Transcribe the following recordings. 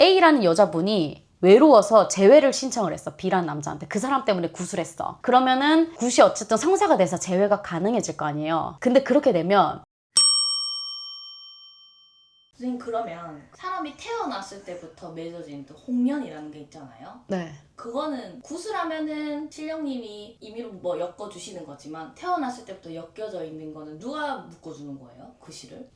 A라는 여자분이 외로워서 재회를 신청을 했어. B라는 남자한테. 그 사람 때문에 굿을 했어. 그러면은 굿이 어쨌든 성사가 돼서 재회가 가능해질 거 아니에요. 근데 그렇게 되면 선생님, 그러면 사람이 태어났을 때부터 맺어진 또 홍련이라는 게 있잖아요. 네. 그거는 굿을 하면은 신령님이 임의로 뭐 엮어주시는 거지만 태어났을 때부터 엮여져 있는 거는 누가 묶어주는 거예요? 그 실을?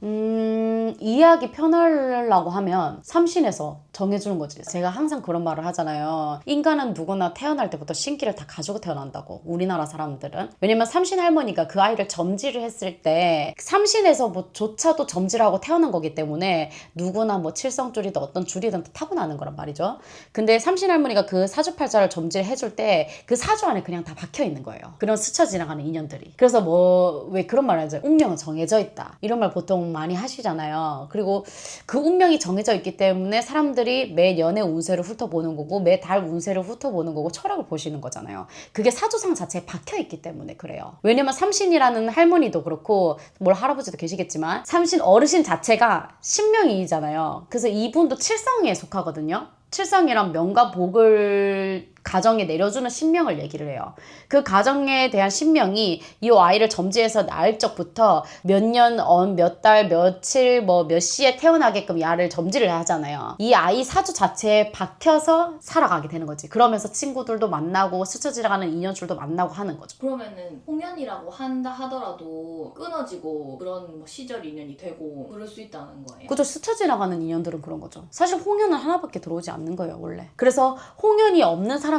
이해하기 편하려고 하면 삼신에서 정해주는 거지. 제가 항상 그런 말을 하잖아요. 인간은 누구나 태어날 때부터 신기를 다 가지고 태어난다고. 우리나라 사람들은. 왜냐면 삼신 할머니가 그 아이를 점지를 했을 때 삼신에서조차도 점지를 하고 태어난 거기 때문에 누구나 뭐 칠성줄이든 어떤 줄이든 다 타고나는 거란 말이죠. 근데 삼신 할머니가 그 사주팔자를 점지를 해줄 때 그 사주 안에 그냥 다 박혀 있는 거예요. 그런 스쳐 지나가는 인연들이. 그래서 뭐 왜 그런 말을 하죠. 운명은 정해져 있다. 이런 말 보통 많이 하시잖아요. 그리고 그 운명이 정해져 있기 때문에 사람들이 매 연의 운세를 훑어보는 거고 매 달 운세를 훑어보는 거고 철학을 보시는 거잖아요. 그게 사주상 자체에 박혀 있기 때문에 그래요. 왜냐면 삼신이라는 할머니도 그렇고 뭘 할아버지도 계시겠지만 삼신 어르신 자체가 신명이잖아요. 그래서 이분도 칠성에 속하거든요. 칠성이란 명과 복을 가정에 내려주는 신명을 얘기를 해요. 그 가정에 대한 신명이 이 아이를 점지해서 낳을 적부터 몇 년, 몇 달, 며칠, 몇 시에 태어나게끔 야를 점지를 하잖아요. 이 아이 사주 자체에 박혀서 살아가게 되는 거지. 그러면서 친구들도 만나고 스쳐 지나가는 인연줄도 만나고 하는 거죠. 그러면은 홍련이라고 한다 하더라도 끊어지고 그런 뭐 시절 인연이 되고 그럴 수 있다는 거예요? 그죠. 스쳐 지나가는 인연들은 그런 거죠. 사실 홍연은 하나밖에 들어오지 않는 거예요, 원래. 그래서 홍연이 없는 사람들이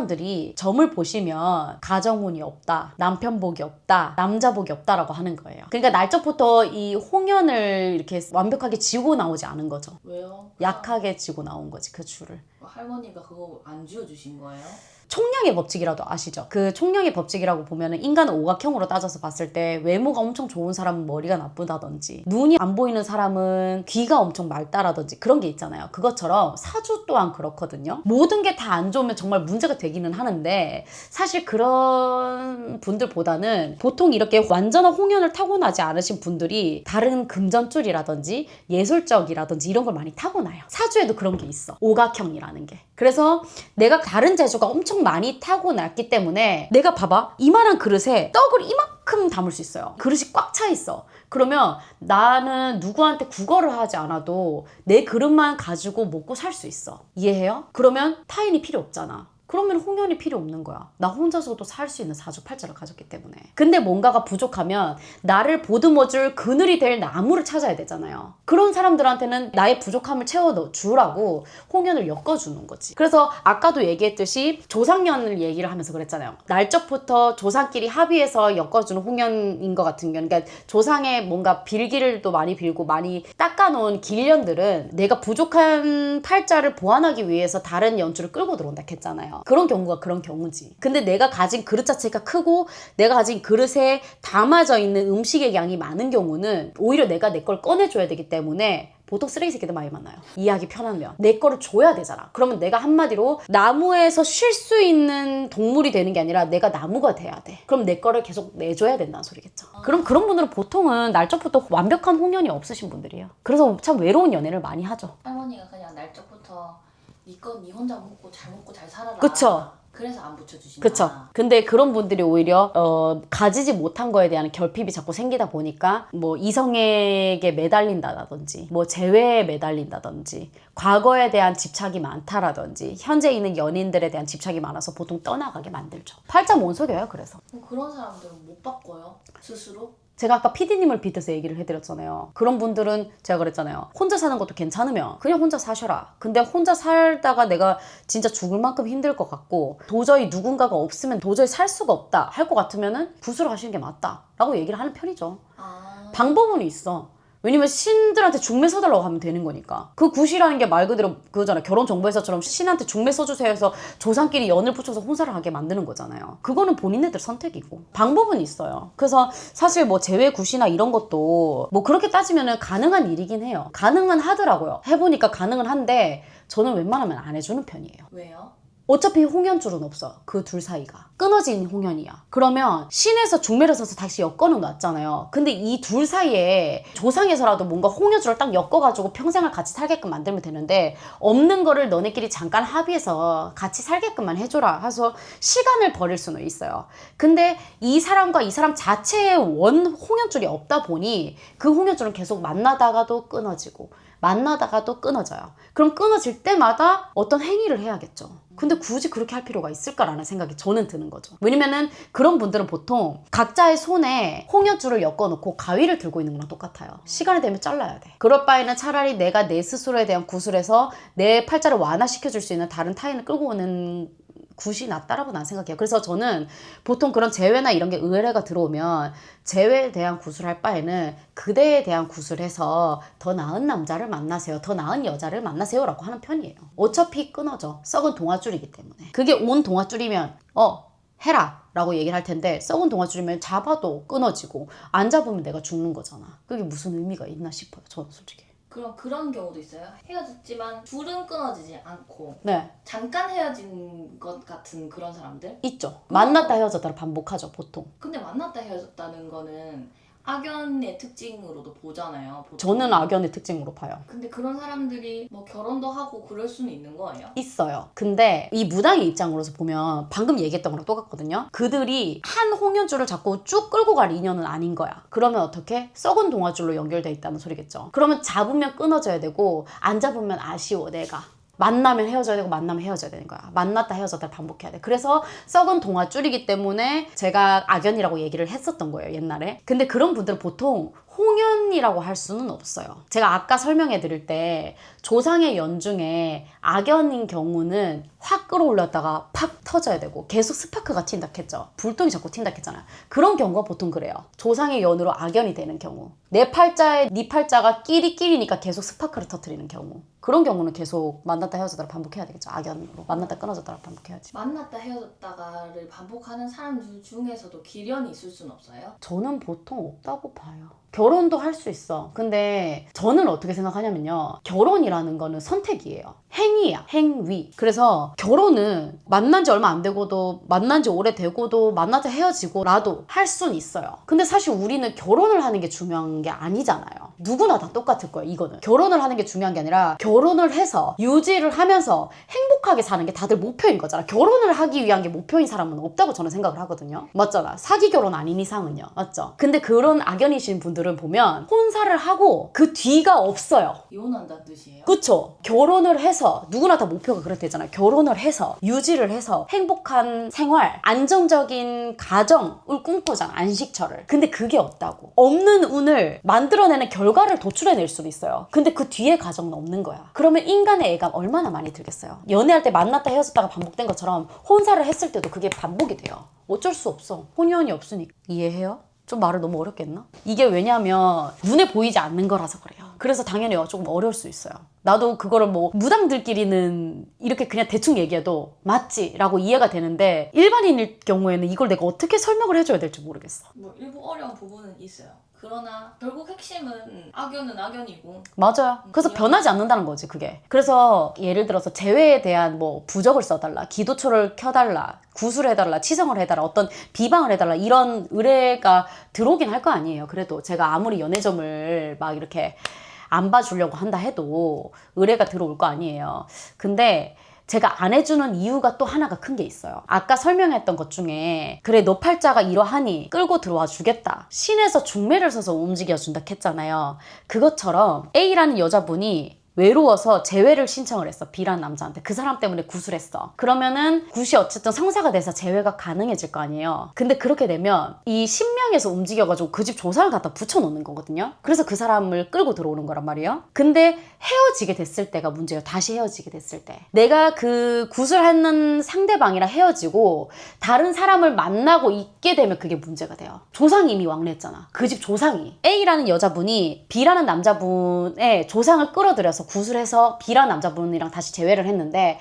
점을 보시면 가정운이 없다, 남편복이 없다, 남자복이 없다라고 하는 거예요. 그러니까 날짜부터 이 홍연을 이렇게 완벽하게 지고 나오지 않은 거죠. 왜요? 약하게 지고 나온 거지, 그 줄을. 할머니가 그거 안 지어주신 거예요? 총량의 법칙이라도 아시죠? 그 총량의 법칙이라고 보면은 인간은 오각형으로 따져서 봤을 때 외모가 엄청 좋은 사람은 머리가 나쁘다든지 눈이 안 보이는 사람은 귀가 엄청 맑다라든지 그런 게 있잖아요. 그것처럼 사주 또한 그렇거든요. 모든 게 다 안 좋으면 정말 문제가 되기는 하는데 사실 그런 분들보다는 보통 이렇게 완전한 홍연을 타고나지 않으신 분들이 다른 금전줄이라든지 예술적이라든지 이런 걸 많이 타고나요. 사주에도 그런 게 있어. 오각형이라는 게. 그래서 내가 다른 재주가 엄청 많이 타고났기 때문에 내가 봐봐. 이만한 그릇에 떡을 이만큼 담을 수 있어요. 그릇이 꽉 차 있어. 그러면 나는 누구한테 구걸을 하지 않아도 내 그릇만 가지고 먹고 살 수 있어. 이해해요? 그러면 타인이 필요 없잖아. 그러면 홍연이 필요 없는 거야. 나 혼자서도 살 수 있는 사주팔자를 가졌기 때문에. 근데 뭔가가 부족하면 나를 보듬어줄 그늘이 될 나무를 찾아야 되잖아요. 그런 사람들한테는 나의 부족함을 채워주라고 홍연을 엮어주는 거지. 그래서 아까도 얘기했듯이 조상년을 얘기를 하면서 그랬잖아요. 날적부터 조상끼리 합의해서 엮어주는 홍연인 것 같은 경우, 그러니까 조상의 뭔가 빌기를 또 많이 빌고 많이 닦아놓은 길년들은 내가 부족한 팔자를 보완하기 위해서 다른 연주를 끌고 들어온다 했잖아요. 그런 경우가 그런 경우지. 근데 내가 가진 그릇 자체가 크고 내가 가진 그릇에 담아져 있는 음식의 양이 많은 경우는 오히려 내가 내 걸 꺼내줘야 되기 때문에 보통 쓰레기 새끼들 많이 만나요. 이해하기 편하면. 내 거를 줘야 되잖아. 그러면 내가 한마디로 나무에서 쉴 수 있는 동물이 되는 게 아니라 내가 나무가 돼야 돼. 그럼 내 거를 계속 내줘야 된다는 소리겠죠. 그럼 그런 분들은 보통은 날적부터 완벽한 홍연이 없으신 분들이에요. 그래서 참 외로운 연애를 많이 하죠. 할머니가 그냥 날짜부터 네 혼자 먹고 잘 살아라. 그쵸. 그래서 안 붙여주신다. 그쵸. 근데 그런 분들이 오히려 가지지 못한 거에 대한 결핍이 자꾸 생기다 보니까 뭐 이성에게 매달린다든지 뭐 재회에 매달린다든지 과거에 대한 집착이 많다라든지 현재 있는 연인들에 대한 집착이 많아서 보통 떠나가게 만들죠. 팔자 못 속여요. 그래서 그런 사람들은 못 바꿔요? 스스로? 제가 아까 PD님을 빗대서 얘기를 해드렸잖아요. 그런 분들은 제가 그랬잖아요. 혼자 사는 것도 괜찮으면 그냥 혼자 사셔라. 근데 혼자 살다가 내가 진짜 죽을 만큼 힘들 것 같고 도저히 누군가가 없으면 도저히 살 수가 없다 할 것 같으면은 굿을 하시는 게 맞다 라고 얘기를 하는 편이죠. 방법은 있어. 왜냐면 신들한테 중매 써달라고 하면 되는 거니까. 그 굿이라는 게 말 그대로 그거잖아. 결혼정보회사처럼 신한테 중매 써주세요 해서 조상끼리 연을 붙여서 혼사를 하게 만드는 거잖아요. 그거는 본인네들 선택이고 방법은 있어요. 그래서 사실 뭐 재회 굿이나 이런 것도 뭐 그렇게 따지면은 가능한 일이긴 해요. 가능은 하더라고요. 해보니까 가능은 한데 저는 웬만하면 안 해주는 편이에요. 왜요? 어차피 홍연줄은 없어. 그 둘 사이가. 끊어진 홍연이야. 그러면 신에서 중매를 서서 다시 엮어는 놨잖아요. 근데 이 둘 사이에 조상에서라도 뭔가 홍연줄을 딱 엮어가지고 평생을 같이 살게끔 만들면 되는데 없는 거를 너네끼리 잠깐 합의해서 같이 살게끔만 해줘라 해서 시간을 버릴 수는 있어요. 근데 이 사람과 이 사람 자체의 원 홍연줄이 없다 보니 그 홍연줄은 계속 만나다가도 끊어지고 만나다가도 끊어져요. 그럼 끊어질 때마다 어떤 행위를 해야겠죠. 근데 굳이 그렇게 할 필요가 있을까라는 생각이 저는 드는 거죠. 왜냐면은 그런 분들은 보통 각자의 손에 홍연줄을 엮어놓고 가위를 들고 있는 거랑 똑같아요. 시간이 되면 잘라야 돼. 그럴 바에는 차라리 내가 내 스스로에 대한 구술에서 내 팔자를 완화시켜줄 수 있는 다른 타인을 끌고 오는 굿이 낫다라고 난 생각해요. 그래서 저는 보통 그런 재회나 이런 게 의뢰가 들어오면 재회에 대한 구술을 할 바에는 그대에 대한 구술을 해서 더 나은 남자를 만나세요. 더 나은 여자를 만나세요 라고 하는 편이에요. 어차피 끊어져. 썩은 동아줄이기 때문에. 그게 온 동아줄이면 해라 라고 얘기를 할 텐데 썩은 동아줄이면 잡아도 끊어지고 안 잡으면 내가 죽는 거잖아. 그게 무슨 의미가 있나 싶어요. 저는 솔직히. 그럼 그런 경우도 있어요? 헤어졌지만 둘은 끊어지지 않고 네. 잠깐 헤어진 것 같은 그런 사람들? 있죠. 만났다 헤어졌다를 반복하죠 보통. 근데 만났다 헤어졌다는 거는 악연의 특징으로도 보잖아요. 보통. 저는 악연의 특징으로 봐요. 근데 그런 사람들이 뭐 결혼도 하고 그럴 수는 있는 거예요? 있어요. 근데 이 무당의 입장으로서 보면 방금 얘기했던 거랑 똑같거든요. 그들이 한 홍연줄을 자꾸 쭉 끌고 갈 인연은 아닌 거야. 그러면 어떻게? 썩은 동아줄로 연결돼 있다는 소리겠죠. 그러면 잡으면 끊어져야 되고 안 잡으면 아쉬워 내가. 만나면 헤어져야 되고 만나면 헤어져야 되는 거야. 만났다 헤어졌다 반복해야 돼. 그래서 썩은 동아줄이기 때문에 제가 악연이라고 얘기를 했었던 거예요 옛날에. 근데 그런 분들은 보통 홍연이라고 할 수는 없어요. 제가 아까 설명해 드릴 때 조상의 연 중에 악연인 경우는 확 끌어올렸다가 팍 터져야 되고 계속 스파크가 튄다 했죠. 불똥이 자꾸 튄다 했잖아요. 그런 경우가 보통 그래요. 조상의 연으로 악연이 되는 경우. 내 팔자에 네 팔자가 끼리끼리니까 계속 스파크를 터뜨리는 경우. 그런 경우는 계속 만났다 헤어졌다를 반복해야 되겠죠. 악연으로. 만났다 끊어졌다를 반복해야지. 만났다 헤어졌다가를 반복하는 사람들 중에서도 기련이 있을 순 없어요? 저는 보통 없다고 봐요. 결혼도 할 수 있어. 근데 저는 어떻게 생각하냐면요. 결혼이라는 거는 선택이에요. 행위야. 행위. 그래서 결혼은 만난 지 얼마 안 되고도 만난 지 오래되고도 만나서 헤어지고라도 할 수는 있어요. 근데 사실 우리는 결혼을 하는 게 중요한 게 아니잖아요. 누구나 다 똑같을 거예요. 이거는. 결혼을 하는 게 중요한 게 아니라 결혼을 해서 유지를 하면서 행복하게 사는 게 다들 목표인 거잖아. 결혼을 하기 위한 게 목표인 사람은 없다고 저는 생각을 하거든요. 맞잖아. 사기 결혼 아닌 이상은요. 맞죠? 근데 그런 악연이신 분들은 보면 혼사를 하고 그 뒤가 없어요. 이혼한다는 뜻이에요? 그쵸? 결혼을 해서 누구나 다 목표가 그렇대잖아요. 결혼을 해서 유지를 해서 행복한 생활, 안정적인 가정을 꿈꾸잖아. 안식처를. 근데 그게 없다고. 없는 운을 만들어내는 결과를 도출해낼 수도 있어요. 근데 그 뒤에 가정은 없는 거야. 그러면 인간의 애가 얼마나 많이 들겠어요. 연애할 때 만났다 헤어졌다가 반복된 것처럼 혼사를 했을 때도 그게 반복이 돼요. 어쩔 수 없어. 혼연이 없으니까. 이해해요? 좀 말을 너무 어렵게 했나? 이게 왜냐면 눈에 보이지 않는 거라서 그래요. 그래서 당연히 조금 어려울 수 있어요. 나도 그거를 뭐 무당들끼리는 이렇게 그냥 대충 얘기해도 맞지? 라고 이해가 되는데 일반인일 경우에는 이걸 내가 어떻게 설명을 해줘야 될지 모르겠어. 뭐 일부 어려운 부분은 있어요. 그러나 결국 핵심은 악연은 악연이고. 맞아요. 그래서 변하지 않는다는 거지 그게. 그래서 예를 들어서 재회에 대한 뭐 부적을 써달라, 기도초를 켜달라, 구술을 해달라, 치성을 해달라, 어떤 비방을 해달라 이런 의뢰가 들어오긴 할 거 아니에요. 그래도 제가 아무리 연애점을 막 이렇게 안 봐주려고 한다 해도 의뢰가 들어올 거 아니에요. 근데 제가 안 해주는 이유가 또 하나가 큰 게 있어요. 아까 설명했던 것 중에 그래 너 팔자가 이러하니 끌고 들어와 주겠다. 신에서 중매를 서서 움직여준다 했잖아요. 그것처럼 A라는 여자분이 외로워서 재회를 신청을 했어. B라는 남자한테. 그 사람 때문에 구술했어. 그러면은 굿이 어쨌든 성사가 돼서 재회가 가능해질 거 아니에요. 근데 그렇게 되면 이 신명에서 움직여가지고 그 집 조상을 갖다 붙여놓는 거거든요. 그래서 그 사람을 끌고 들어오는 거란 말이에요. 근데 헤어지게 됐을 때가 문제예요. 다시 헤어지게 됐을 때. 내가 그 구술하는 상대방이랑 헤어지고 다른 사람을 만나고 있게 되면 그게 문제가 돼요. 조상이 이미 왕래했잖아. 그 집 조상이. A라는 여자분이 B라는 남자분의 조상을 끌어들여서 구술해서 B라는 남자분이랑 다시 재회를 했는데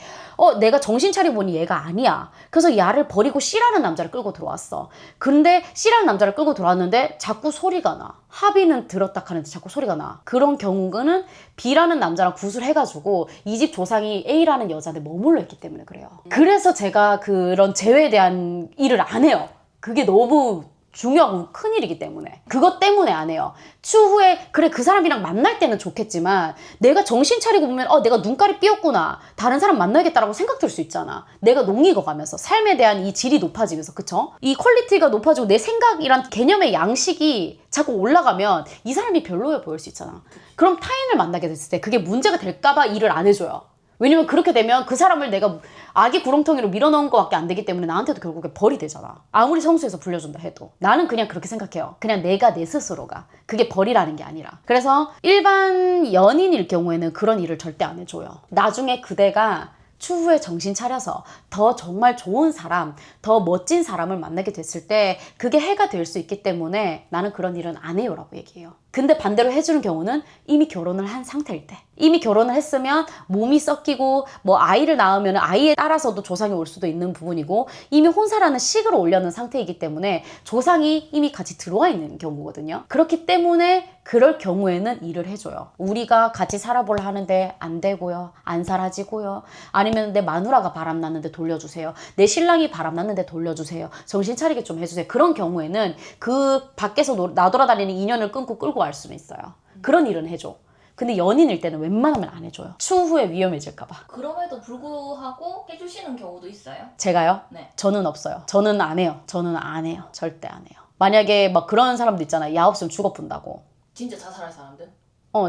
내가 정신 차리고 보니 얘가 아니야. 그래서 야를 버리고 C라는 남자를 끌고 들어왔어. 근데 C라는 남자를 끌고 들어왔는데 자꾸 소리가 나. 합의는 들었다 하는데 자꾸 소리가 나. 그런 경우는 B라는 남자랑 구술해가지고 이 집 조상이 A라는 여자한테 머물러 있기 때문에 그래요. 그래서 제가 그런 재회에 대한 일을 안 해요. 그게 너무 중요하고 큰일이기 때문에. 그것 때문에 안 해요. 추후에 그래 그 사람이랑 만날 때는 좋겠지만 내가 정신 차리고 보면 내가 눈깔이 삐었구나. 다른 사람 만나야겠다라고 생각 들 수 있잖아. 내가 농익어가면서 삶에 대한 이 질이 높아지면서 그쵸? 이 퀄리티가 높아지고 내 생각이란 개념의 양식이 자꾸 올라가면 이 사람이 별로여 보일 수 있잖아. 그럼 타인을 만나게 됐을 때 그게 문제가 될까봐 일을 안 해줘요. 왜냐면 그렇게 되면 그 사람을 내가 아기 구렁텅이로 밀어넣은 것밖에 안 되기 때문에 나한테도 결국에 벌이 되잖아. 아무리 성수해서 불려준다 해도. 나는 그냥 그렇게 생각해요. 그냥 내가 내 스스로가. 그게 벌이라는 게 아니라. 그래서 일반 연인일 경우에는 그런 일을 절대 안 해줘요. 나중에 그대가 추후에 정신 차려서 더 정말 좋은 사람, 더 멋진 사람을 만나게 됐을 때 그게 해가 될 수 있기 때문에 나는 그런 일은 안 해요라고 얘기해요. 근데 반대로 해주는 경우는 이미 결혼을 한 상태일 때. 이미 결혼을 했으면 몸이 섞이고 뭐 아이를 낳으면 아이에 따라서도 조상이 올 수도 있는 부분이고 이미 혼사라는 식을 올려놓은 상태이기 때문에 조상이 이미 같이 들어와 있는 경우거든요. 그렇기 때문에 그럴 경우에는 일을 해줘요. 우리가 같이 살아보려 하는데 안 되고요. 안 살아지고요. 아니면 내 마누라가 바람났는데 돌려주세요. 내 신랑이 바람났는데 돌려주세요. 정신 차리게 좀 해주세요. 그런 경우에는 그 밖에서 나돌아다니는 인연을 끊고 끌고 갈 수는 있어요. 그런 일은 해줘. 근데 연인일 때는 웬만하면 안 해줘요. 추후에 위험해질까봐. 그럼에도 불구하고 해주시는 경우도 있어요? 제가요? 네. 저는 없어요. 저는 안 해요. 저는 안 해요. 절대 안 해요. 만약에 막 그런 사람도 있잖아요. 야 없으면 죽어본다고. 진짜 자살할 사람들?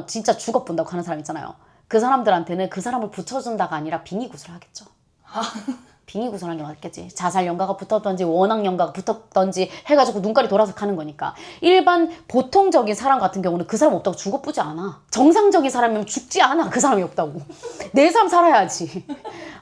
진짜 죽어본다고 하는 사람 있잖아요. 그 사람들한테는 그 사람을 붙여준다가 아니라 빙의구슬을 하겠죠. 빙의구슬 하는 게 맞겠지. 자살 연가가 붙었던지 원앙 연가가 붙었던지 해가지고 눈깔이 돌아서 가는 거니까. 일반 보통적인 사람 같은 경우는 그 사람 없다고 죽어보지 않아. 정상적인 사람이면 죽지 않아. 그 사람이 없다고. 내 삶 살아야지.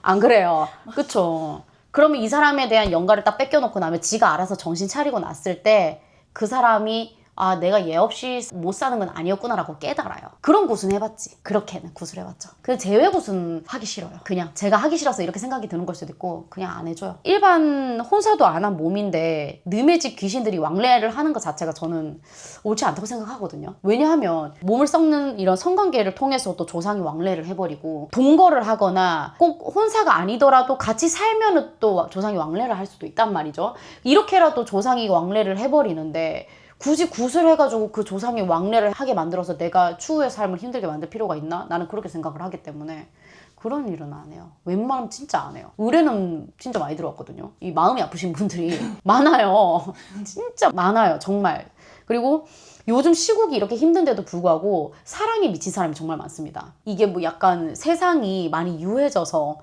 안 그래요. 그쵸. 그러면 이 사람에 대한 연가를 딱 뺏겨놓고 나면 지가 알아서 정신 차리고 났을 때 그 사람이 내가 얘 없이 못 사는 건 아니었구나라고 깨달아요. 그런 구슬 해봤지. 그렇게는 구슬 해봤죠. 근데 제외 구슬 하기 싫어요. 그냥 제가 하기 싫어서 이렇게 생각이 드는 걸 수도 있고 그냥 안 해줘요. 일반 혼사도 안 한 몸인데 남의 집 귀신들이 왕래를 하는 것 자체가 저는 옳지 않다고 생각하거든요. 왜냐하면 몸을 썩는 이런 성관계를 통해서도 조상이 왕래를 해버리고 동거를 하거나 꼭 혼사가 아니더라도 같이 살면은 또 조상이 왕래를 할 수도 있단 말이죠. 이렇게라도 조상이 왕래를 해버리는데 굳이 구슬해가지고 그 조상이 왕래를 하게 만들어서 내가 추후의 삶을 힘들게 만들 필요가 있나? 나는 그렇게 생각을 하기 때문에 그런 일은 안 해요. 웬만하면 진짜 안 해요. 의뢰는 진짜 많이 들어왔거든요. 이 마음이 아프신 분들이 많아요. 진짜 많아요. 정말. 그리고 요즘 시국이 이렇게 힘든데도 불구하고 사랑에 미친 사람이 정말 많습니다. 이게 뭐 약간 세상이 많이 유해져서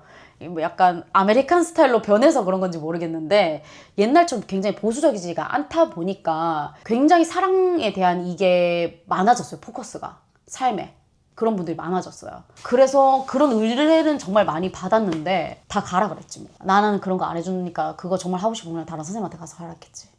뭐 약간 아메리칸 스타일로 변해서 그런 건지 모르겠는데 옛날처럼 굉장히 보수적이지가 않다 보니까 굉장히 사랑에 대한 이게 많아졌어요. 포커스가. 삶에. 그런 분들이 많아졌어요. 그래서 그런 의뢰는 정말 많이 받았는데 다 가라 그랬지 뭐. 나는 그런 거 안 해주니까 그거 정말 하고 싶으면 다른 선생님한테 가서 하라 했겠지.